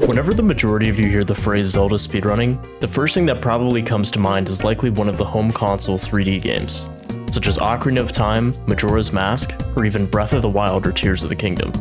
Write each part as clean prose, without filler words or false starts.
Whenever the majority of you hear the phrase Zelda speedrunning, the first thing that probably comes to mind is likely one of the home console 3D games, such as Ocarina of Time, Majora's Mask, or even Breath of the Wild or Tears of the Kingdom.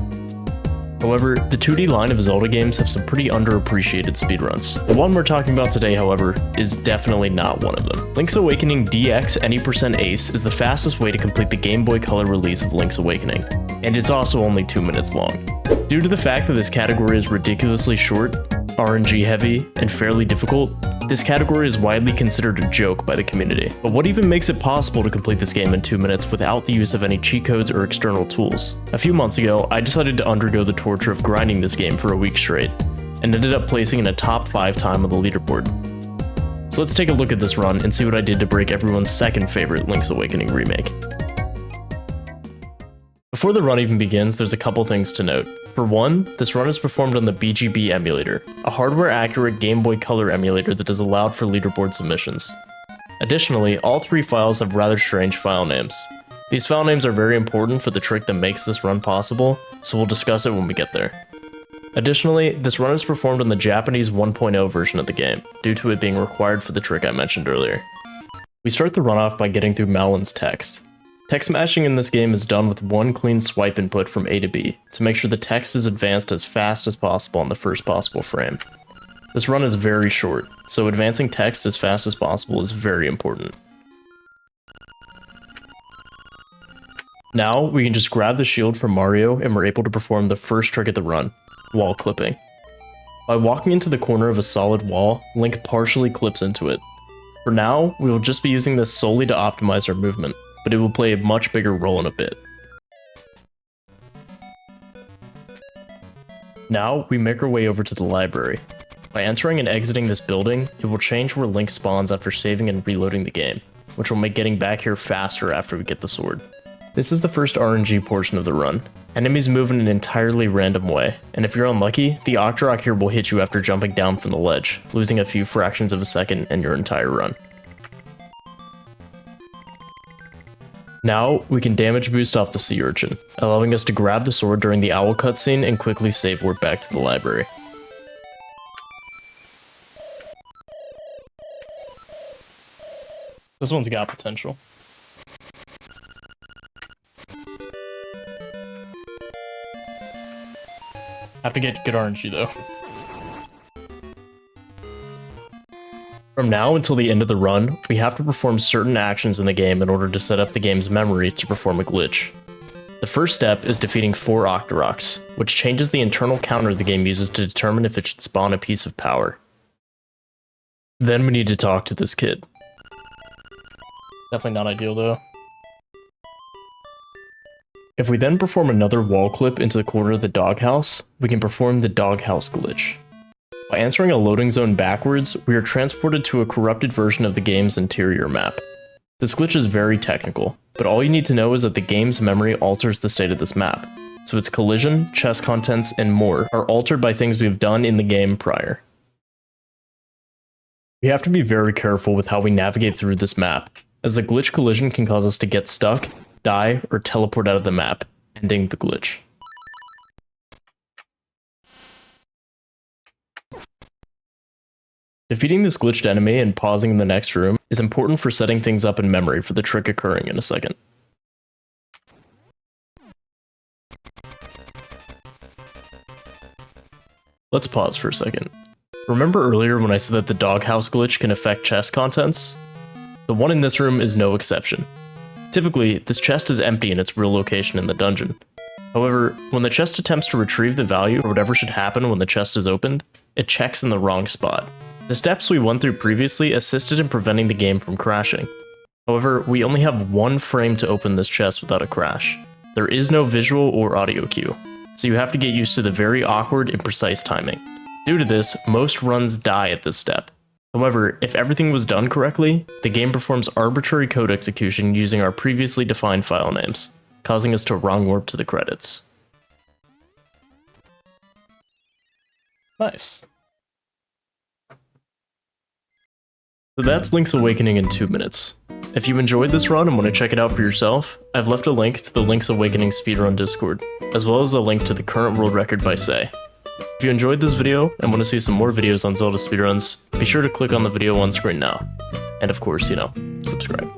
However, the 2D line of Zelda games have some pretty underappreciated speedruns. The one we're talking about today, however, is definitely not one of them. Link's Awakening DX Any% Ace is the fastest way to complete the Game Boy Color release of Link's Awakening, and it's also only 2 minutes long. Due to the fact that this category is ridiculously short, RNG heavy, and fairly difficult, this category is widely considered a joke by the community. But what even makes it possible to complete this game in 2 minutes without the use of any cheat codes or external tools? A few months ago, I decided to undergo the torture of grinding this game for a week straight, and ended up placing in a top 5 time on the leaderboard. So let's take a look at this run and see what I did to break everyone's second favorite Link's Awakening remake. Before the run even begins, there's a couple things to note. For one, this run is performed on the BGB emulator, a hardware-accurate Game Boy Color emulator that is allowed for leaderboard submissions. Additionally, all 3 files have rather strange file names. These file names are very important for the trick that makes this run possible, so we'll discuss it when we get there. Additionally, this run is performed on the Japanese 1.0 version of the game, due to it being required for the trick I mentioned earlier. We start the run off by getting through Malon's text. Text matching in this game is done with one clean swipe input from A to B, to make sure the text is advanced as fast as possible on the first possible frame. This run is very short, so advancing text as fast as possible is very important. Now, we can just grab the shield from Mario and we're able to perform the first trick of the run, wall clipping. By walking into the corner of a solid wall, Link partially clips into it. For now, we will just be using this solely to optimize our movement, but it will play a much bigger role in a bit. Now, we make our way over to the library. By entering and exiting this building, it will change where Link spawns after saving and reloading the game, which will make getting back here faster after we get the sword. This is the first RNG portion of the run. Enemies move in an entirely random way, and if you're unlucky, the Octorok here will hit you after jumping down from the ledge, losing a few fractions of a second in your entire run. Now, we can damage boost off the sea urchin, allowing us to grab the sword during the owl cutscene and quickly save warp back to the library. This one's got potential. Have to get good RNG though. From now until the end of the run, we have to perform certain actions in the game in order to set up the game's memory to perform a glitch. The first step is defeating 4 Octoroks, which changes the internal counter the game uses to determine if it should spawn a piece of power. Then we need to talk to this kid. Definitely not ideal though. If we then perform another wall clip into the corner of the doghouse, we can perform the doghouse glitch. By entering a loading zone backwards, we are transported to a corrupted version of the game's interior map. This glitch is very technical, but all you need to know is that the game's memory alters the state of this map, so its collision, chest contents, and more are altered by things we've done in the game prior. We have to be very careful with how we navigate through this map, as the glitch collision can cause us to get stuck, die, or teleport out of the map, ending the glitch. Defeating this glitched enemy and pausing in the next room is important for setting things up in memory for the trick occurring in a second. Let's pause for a second. Remember earlier when I said that the doghouse glitch can affect chest contents? The one in this room is no exception. Typically, this chest is empty in its real location in the dungeon. However, when the chest attempts to retrieve the value or whatever should happen when the chest is opened, it checks in the wrong spot. The steps we went through previously assisted in preventing the game from crashing. However, we only have 1 frame to open this chest without a crash. There is no visual or audio cue, so you have to get used to the very awkward and precise timing. Due to this, most runs die at this step. However, if everything was done correctly, the game performs arbitrary code execution using our previously defined file names, causing us to wrong warp to the credits. Nice. So that's Link's Awakening in 2 minutes. If you enjoyed this run and want to check it out for yourself, I've left a link to the Link's Awakening speedrun Discord, as well as a link to the current world record by Say. If you enjoyed this video and want to see some more videos on Zelda speedruns, be sure to click on the video on screen now. And of course, subscribe.